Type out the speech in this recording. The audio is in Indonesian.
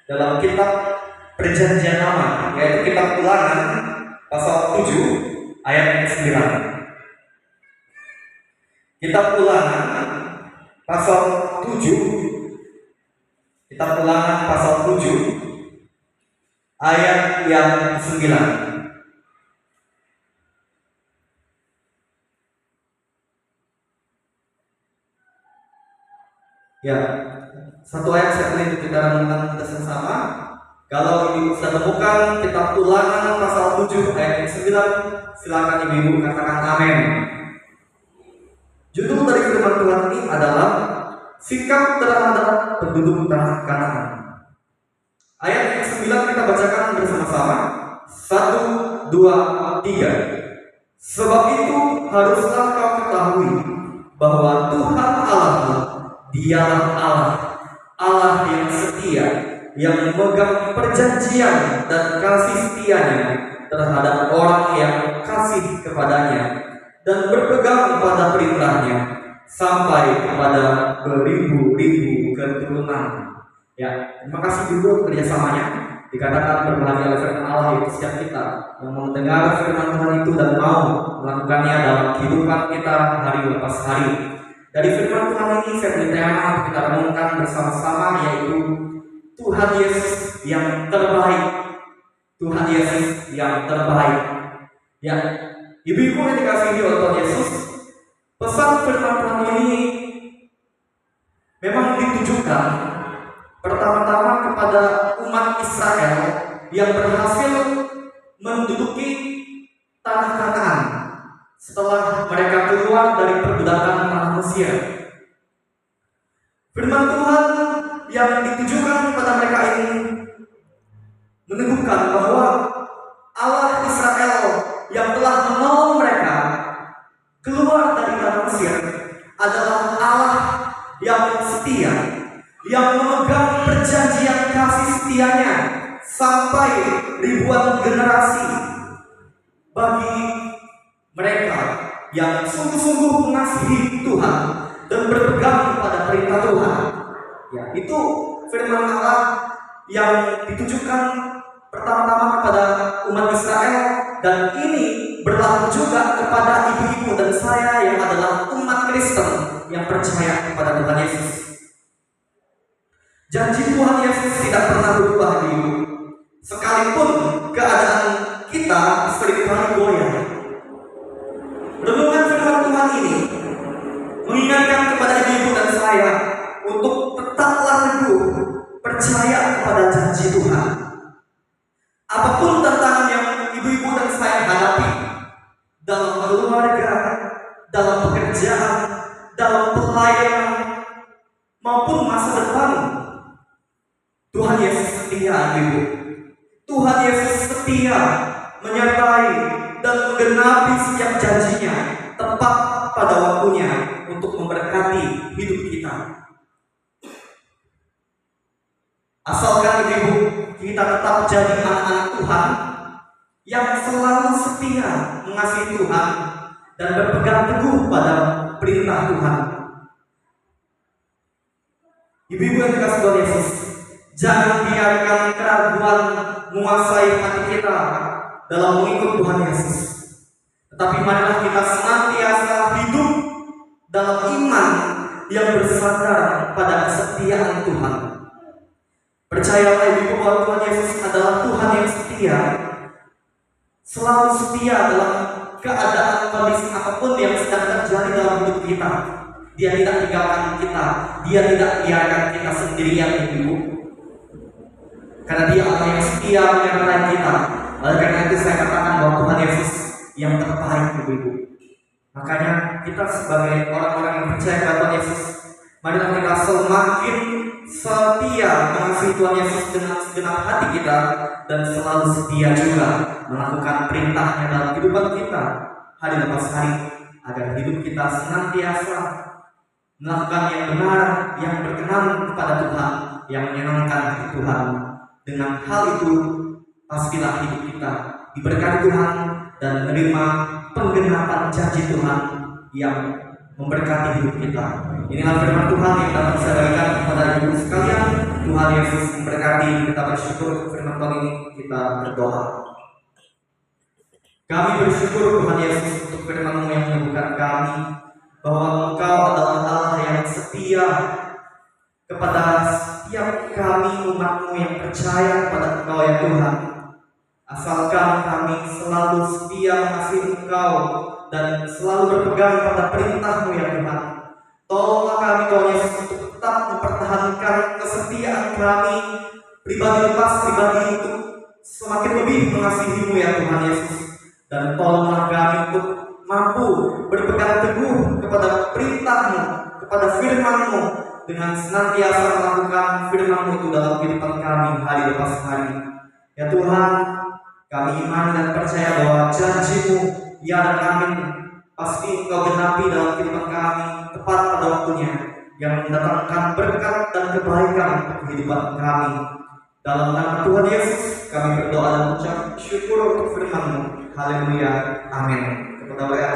dalam kitab Perjanjian Lama, yaitu kitab Ulangan pasal 7 ayat 9. Kitab Ulangan pasal 7, kitab Ulangan pasal 7 ayat yang 9. Ya, satu ayat saya pilih untuk kita renungkan bersama. Kalau ibu sudah temukan kitab Ulangan pasal 7 ayat 9, silakan ibu katakan amin. Judul dari firman Tuhan ini adalah sikap terhadap penduduk tanah Kanaan. Ayat yang 9 kita bacakan bersama-sama. 1, 2, 3. Sebab itu haruslah kau ketahui bahwa Tuhan Allahmu, Dialah Allah, Allah yang setia, yang memegang perjanjian dan kasih setianya terhadap orang yang kasih kepadanya dan berpegang pada perintahnya sampai kepada beribu-ribu keturunan. Ya, terima kasih dulu kerjasamanya. Dikatakan berbahagia oleh firman Allah itu setiap kita yang mendengar firman Tuhan itu dan mau melakukannya dalam kehidupan kita hari lepas hari. Dari firman Tuhan ini saya beri tema untuk kita renungkan bersama-sama, yaitu Tuhan Yesus yang terbaik. Tuhan Yesus yang terbaik. Ya, ibu-ibu yang dikasihi oleh Tuhan Yesus, pesan firman Tuhan ini memang ditujukan pertama-tama kepada umat Israel yang berhasil menduduki tanah Kanaan setelah mereka keluar dari perbudakan tanah Mesir. Firman Tuhan yang ditujukan kepada mereka ini meneguhkan bahwa Allah Israel yang telah menolong mereka keluar dari tanah Mesir adalah Allah yang setia, yang memegang perjanjian kasih setianya sampai ribuan generasi bagi mereka yang sungguh-sungguh mengasihi Tuhan dan berpegang pada perintah Tuhan. Ya, itu firman Allah yang ditujukan pertama-tama kepada umat Israel, dan ini berlaku juga kepada ibu-ibu dan saya yang adalah umat Kristen yang percaya kepada Tuhan Yesus. Janji Tuhan Yesus tidak pernah berubah, ibu. Sekalipun keadaan kita seringkali goyah. Renungan firman Tuhan ini mengingatkan kepada ibu dan saya untuk tetaplah teguh percaya kepada janji Tuhan. Apapun tantangan yang ibu-ibu dan saya hadapi dalam keluarga, dalam pekerjaan, dalam pelayanan, maupun masa depan, Tuhan Yesus setia, ibu. Tuhan Yesus setia menyertai dan menggenapi setiap janjinya tepat pada waktunya untuk memberkati hidup kita. Asalkan ibu kita tetap jadi anak-anak Tuhan yang selalu setia mengasihi Tuhan dan berpegang teguh pada perintah Tuhan. Ibu-ibu yang dikasihi Tuhan Yesus, jangan biarkan keraguan menguasai hati kita dalam mengikut Tuhan Yesus. Tetapi marilah kita senantiasa hidup dalam iman yang bersandar pada kesetiaan Tuhan. Percayalah ibu bahwa Tuhan Yesus adalah Tuhan yang setia, selalu setia dalam keadaan kondisi apapun yang sedang terjadi dalam hidup kita. Dia tidak tinggalkan kita, Dia tidak biarkan kita sendirian, ibu. Karena Dia Allah yang setia menyertai kita. Oleh karena itu saya katakan bahwa Tuhan Yesus yang terbaik, ibu. Makanya kita sebagai orang-orang yang percaya kepada Tuhan Yesus, marilah kita semakin setia mengasihi Tuhan Yesus dengan segenap hati kita, dan selalu setia juga melakukan perintahnya dalam kehidupan kita hari lepas hari, agar hidup kita senantiasa melakukan yang benar, yang berkenan kepada Tuhan, yang menyenangkan hati Tuhan. Dengan hal itu pastilah hidup kita diberkati Tuhan dan menerima penggenapan janji Tuhan yang memberkati hidup kita. Inilah firman Tuhan yang dapat saya bagikan kepada ibu sekalian. Tuhan Yesus memberkati. Kita bersyukur firman Tuhan ini, kita berdoa. Kami bersyukur Tuhan Yesus untuk firman-Mu yang menyembuhkan kami, bahwa Engkau adalah Allah yang setia kepada setiap kami umat-Mu yang percaya kepada Engkau ya Tuhan. Asalkan kami selalu setia mengasihi Engkau dan selalu berpegang pada perintah-Mu ya Tuhan. Tolonglah kami Tuhan Yesus untuk tetap mempertahankan kesetiaan kami pribadi lepas pribadi untuk semakin lebih mengasihi-Mu ya Tuhan Yesus. Dan tolonglah kami untuk mampu berpegang teguh kepada perintah-Mu, kepada firman-Mu, dengan senantiasa melakukan firman-Mu itu dalam kehidupan kami hari lepas hari. Ya Tuhan, kami iman dan percaya bahwa janji-Mu ya dan amin pasti Engkau genapi dalam kehidupan kami tepat pada waktunya, yang mendatangkan berkat dan kebaikan untuk kehidupan kami. Dalam nama Tuhan Yesus kami berdoa dan mengucap syukur untuk firman-Mu. Haleluya, amin. Kepada WA